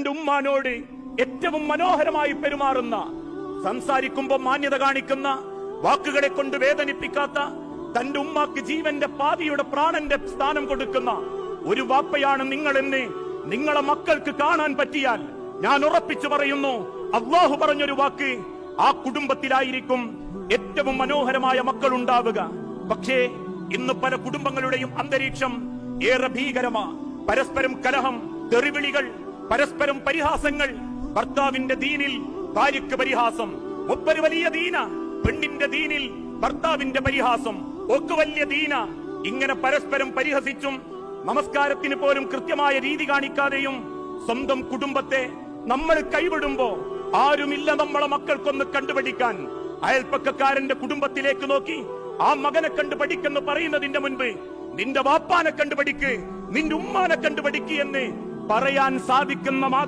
ഉമ്മാനോട് ഏറ്റവും മനോഹരമായി പെരുമാറുന്ന, സംസാരിക്കുമ്പോൾ മാന്യത കാണിക്കുന്ന, വാക്കുകളെ കൊണ്ട് വേദനിപ്പിക്കാത്ത, തന്റെ ഉമ്മാക്ക് ജീവന്റെ പാതിയുടെ പ്രാണന്റെ സ്ഥാനം കൊടുക്കുന്ന ഒരു വാപ്പയാണ് നിങ്ങളെന്ന് നിങ്ങളെ മക്കൾക്ക് കാണാൻ പറ്റിയാൽ ഞാൻ ഉറപ്പിച്ചു പറയുന്നു, അള്ളാഹു പറഞ്ഞൊരു വാക്ക്, ആ കുടുംബത്തിലായിരിക്കും ഏറ്റവും മനോഹരമായ മക്കൾ ഉണ്ടാവുക. പക്ഷേ ഇന്ന് പല കുടുംബങ്ങളുടെയും അന്തരീക്ഷം ഏറെ ഭീകരമാ. പരസ്പരം കലഹം, തെറിവിളികൾ, പരസ്പരം പരിഹാസങ്ങൾ. ഭർത്താവിന്റെ ദീനിൽ ഭാര്യയ്ക്ക് പരിഹാസം, ഒപ്പര് വലിയ ദീന, പെണ്ണിന്റെ ദീനിൽ ഭർത്താവിന്റെ പരിഹാസം, ഒക്കെ വലിയ ദീന. ഇങ്ങനെ പരസ്പരം പരിഹസിച്ചും നമസ്കാരത്തിന് പോലും കൃത്യമായ രീതി കാണിക്കാതെയും സ്വന്തം കുടുംബത്തെ നമ്മൾ കൈവിടുമ്പോ ആരുമില്ല നമ്മളെ മക്കൾക്കൊന്ന് കണ്ടുപഠിക്കാൻ. അയൽപ്പക്കക്കാരന്റെ കുടുംബത്തിലേക്ക് നോക്കി ആ മകനെ കണ്ടുപഠിക്കെന്ന് പറയുന്നതിന്റെ മുൻപ് നിന്റെ വാപ്പാനെ കണ്ടുപഠിക്ക്, നിന്റെ ഉമ്മാനെ കണ്ടുപഠിക്ക് എന്ന് പറയാൻ സാധിക്കുന്ന